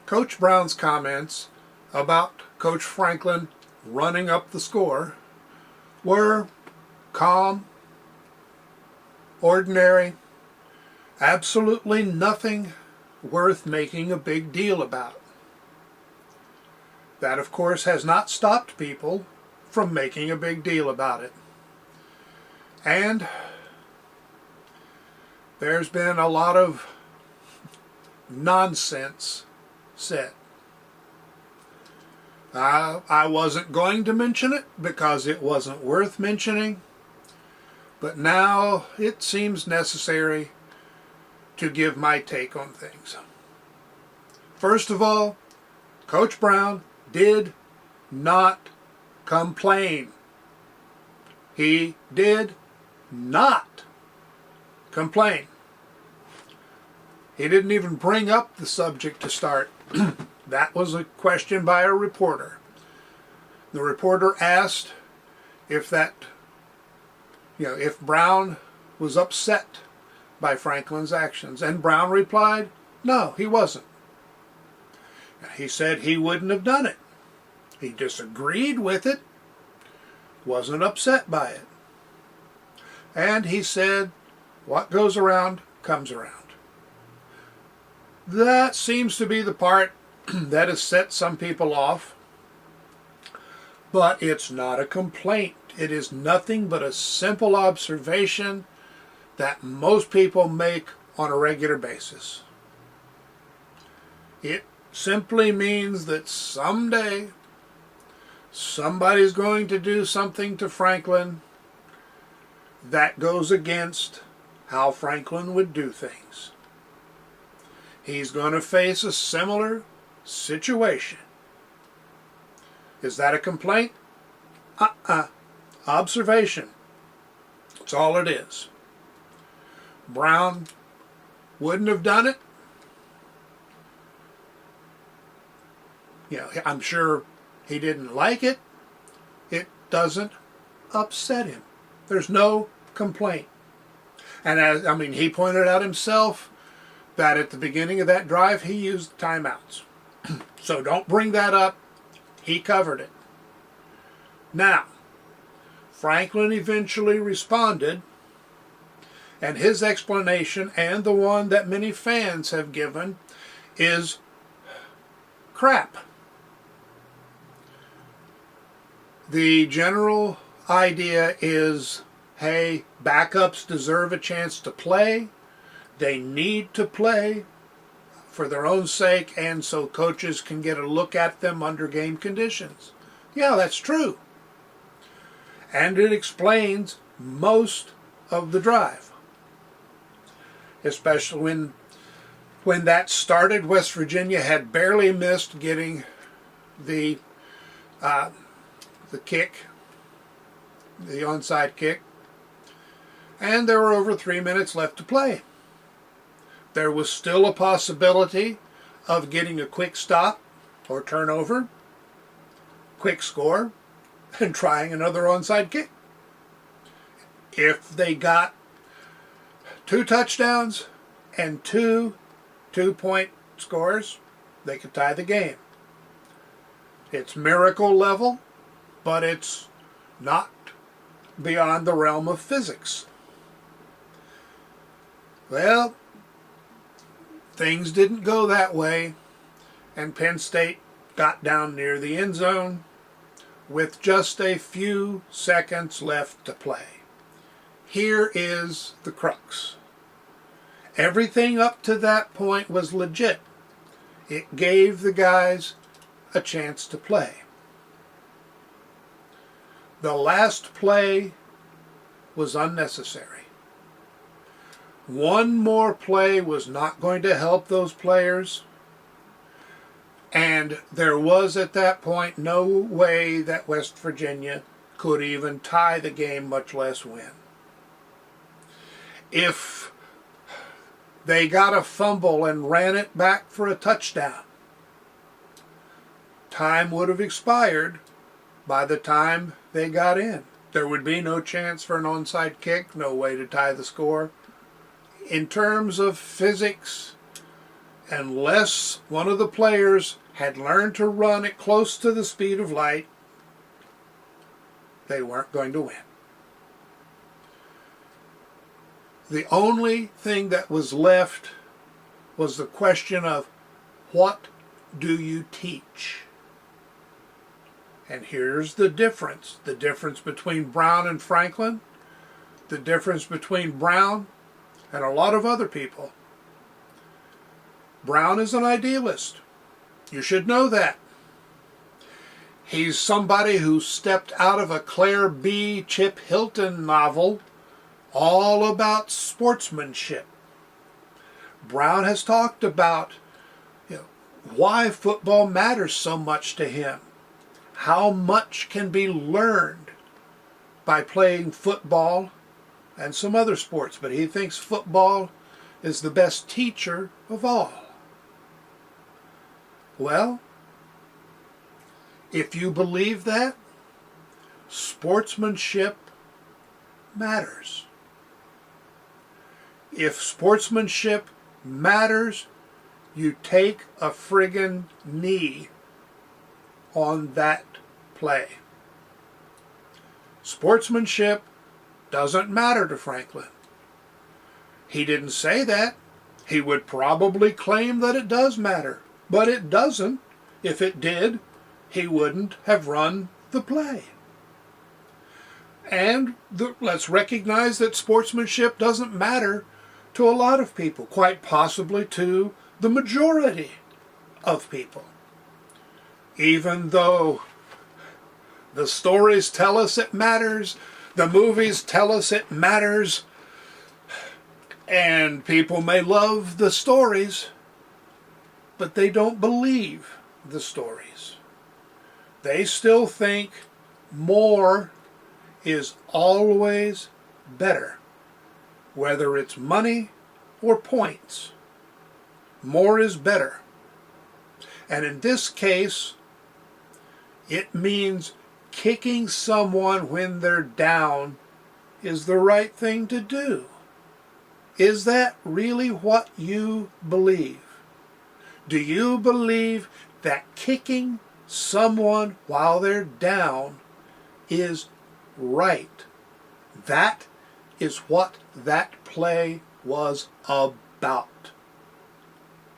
Coach Brown's comments about Coach Franklin running up the score were calm, ordinary, absolutely nothing worth making a big deal about. That, of course, has not stopped people from making a big deal about it. And there's been a lot of nonsense said. I wasn't going to mention it because it wasn't worth mentioning, but now it seems necessary to give my take on things. First of all, Coach Brown did not complain. He did not complain. He didn't even bring up the subject to start. That was a question by a reporter. The reporter asked if if Brown was upset by Franklin's actions, and Brown replied, no, he wasn't. He said he wouldn't have done it. He disagreed with it, wasn't upset by it. And he said, what goes around comes around. That seems to be the part that has set some people off, but it's not a complaint. It is nothing but a simple observation that most people make on a regular basis. It simply means that someday somebody's going to do something to Franklin that goes against how Franklin would do things. He's going to face a similar situation. Is that a complaint? Observation. That's all it is. Brown wouldn't have done it. I'm sure he didn't like it. It doesn't upset him. There's no complaint. And he pointed out himself that at the beginning of that drive he used timeouts. So don't bring that up. He covered it. Now, Franklin eventually responded, and his explanation, and the one that many fans have given, is crap. The general idea is, hey, backups deserve a chance to play. They need to play for their own sake and so coaches can get a look at them under game conditions. Yeah, that's true. And it explains most of the drive. Especially when that started, West Virginia had barely missed getting the kick, the onside kick, and there were over 3 minutes left to play. There was still a possibility of getting a quick stop or turnover, quick score, and trying another onside kick. If they got 2 touchdowns and 2 two-point scores, they could tie the game. It's miracle level, but it's not beyond the realm of physics. Well, things didn't go that way, and Penn State got down near the end zone with just a few seconds left to play. Here is the crux. Everything up to that point was legit. It gave the guys a chance to play. The last play was unnecessary. One more play was not going to help those players, and there was at that point no way that West Virginia could even tie the game, much less win. If they got a fumble and ran it back for a touchdown, time would have expired by the time they got in. There would be no chance for an onside kick, no way to tie the score. In terms of physics unless one of the players had learned to run at close to the speed of light, they weren't going to win. The only thing that was left was the question of, what do you teach? And here's the difference between Brown and Franklin, the difference between Brown and a lot of other people. Brown is an idealist. You should know that. He's somebody who stepped out of a Claire B. Chip Hilton novel all about sportsmanship. Brown has talked about why football matters so much to him, how much can be learned by playing football and some other sports, but he thinks football is the best teacher of all. Well, if you believe that, sportsmanship matters. If sportsmanship matters, you take a friggin' knee on that play. Sportsmanship doesn't matter to Franklin. He didn't say that. He would probably claim that it does matter, but it doesn't. If it did, he wouldn't have run the play. And let's recognize that sportsmanship doesn't matter to a lot of people, quite possibly to the majority of people. Even though the stories tell us it matters, the movies tell us it matters, and people may love the stories, but they don't believe the stories. They still think more is always better, whether it's money or points. More is better. And in this case, it means kicking someone when they're down is the right thing to do. Is that really what you believe? Do you believe that kicking someone while they're down is right? That is what that play was about.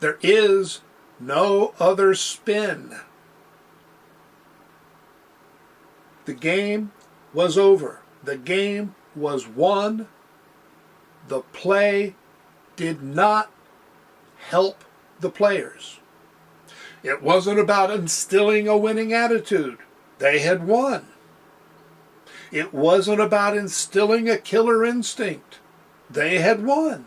There is no other spin. The game was over. The game was won. The play did not help the players. It wasn't about instilling a winning attitude. They had won. It wasn't about instilling a killer instinct. They had won.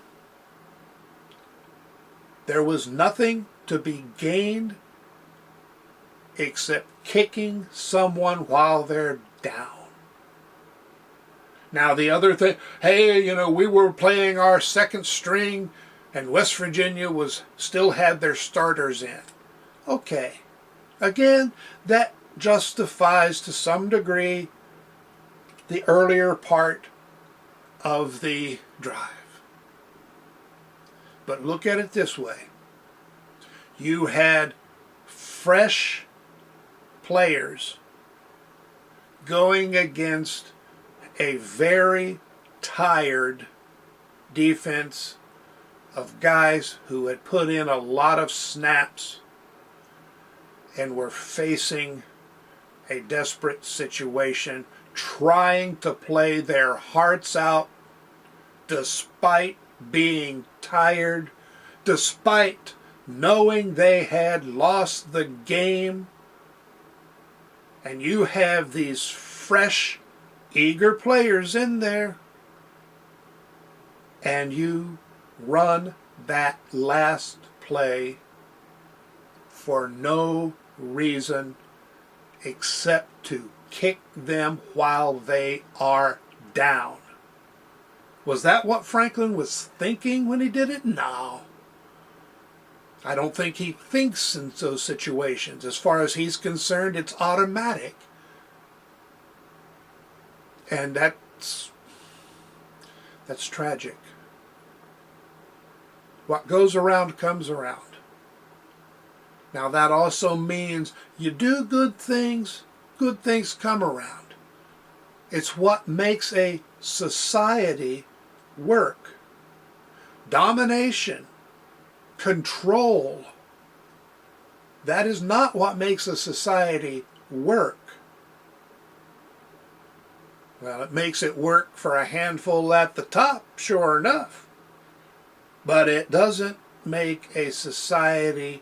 There was nothing to be gained except kicking someone while they're down. Now the other thing, hey, we were playing our second string and West Virginia still had their starters in. Okay. Again, that justifies to some degree the earlier part of the drive. But look at it this way. You had fresh players going against a very tired defense of guys who had put in a lot of snaps and were facing a desperate situation, trying to play their hearts out despite being tired, despite knowing they had lost the game. And you have these fresh, eager players in there, and you run that last play for no reason except to kick them while they are down. Was that what Franklin was thinking when he did it? No. I don't think he thinks in those situations. As far as he's concerned, it's automatic. And that's tragic. What goes around comes around. Now that also means you do good things come around. It's what makes a society work. Domination, control, that is not what makes a society work. Well, it makes it work for a handful at the top, sure enough. But it doesn't make a society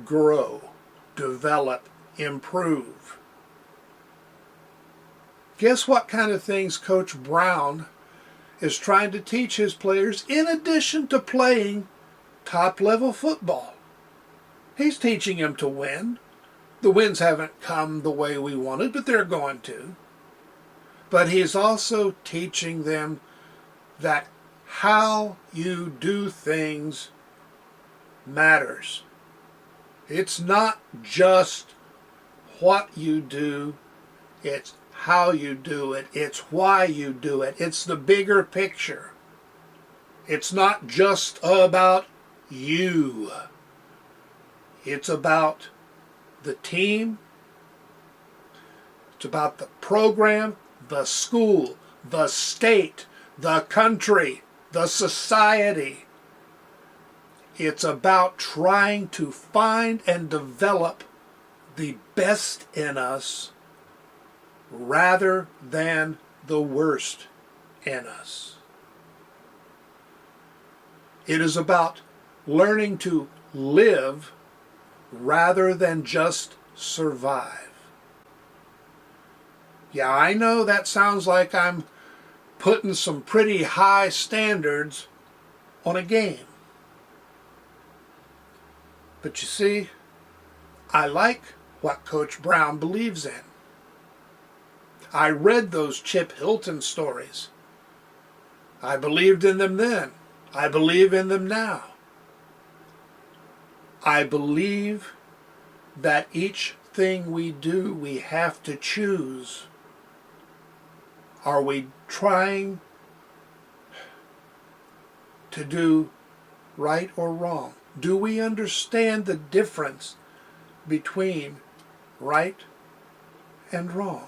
grow, develop, improve. Guess what kind of things Coach Brown is trying to teach his players in addition to playing top-level football? He's teaching them to win. The wins haven't come the way we wanted, but they're going to. But he's also teaching them that how you do things matters. It's not just what you do, it's how you do it, it's why you do it, it's the bigger picture. It's not just about you. It's about the team, it's about the program, the school, the state, the country, the society. It's about trying to find and develop the best in us rather than the worst in us. It is about learning to live rather than just survive. Yeah, I know that sounds like I'm putting some pretty high standards on a game. But you see, I like what Coach Brown believes in. I read those Chip Hilton stories. I believed in them then. I believe in them now. I believe that each thing we do, we have to choose. Are we trying to do right or wrong? Do we understand the difference between right and wrong?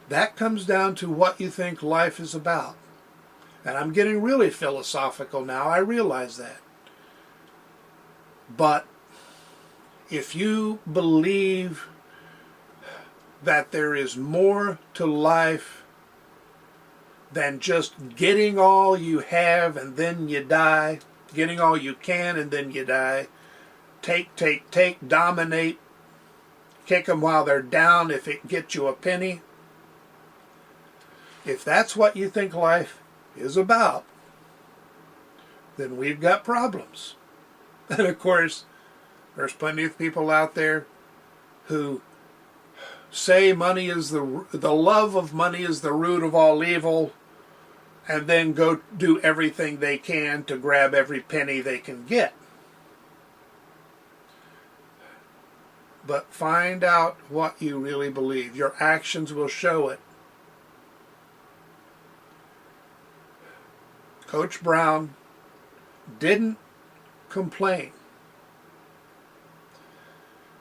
That comes down to what you think life is about. And I'm getting really philosophical now, I realize that. But if you believe that there is more to life than just getting all you have and then you die, getting all you can and then you die, take, dominate, kick them while they're down if it gets you a penny. If that's what you think life is about, then we've got problems. And of course, there's plenty of people out there who say money is the love of money is the root of all evil, and then go do everything they can to grab every penny they can get. But find out what you really believe. Your actions will show it. Coach Brown didn't complain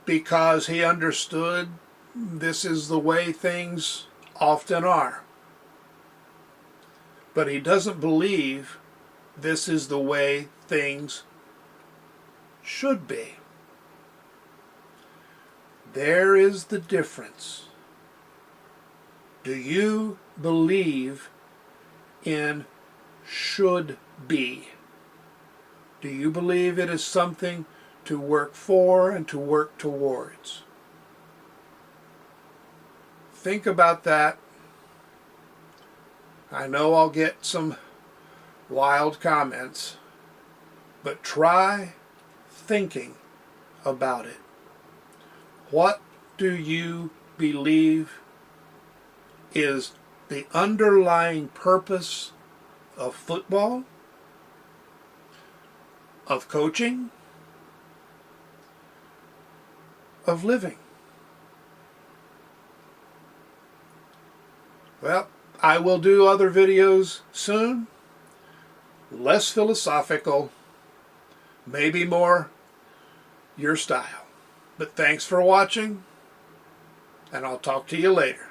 because he understood this is the way things often are. But he doesn't believe this is the way things should be. There is the difference. Do you believe in should be? Do you believe it is something to work for and to work towards? Think about that. I know I'll get some wild comments, but try thinking about it. What do you believe is the underlying purpose of football, of coaching, of living? Well, I will do other videos soon, less philosophical, maybe more, your style. But thanks for watching, and I'll talk to you later.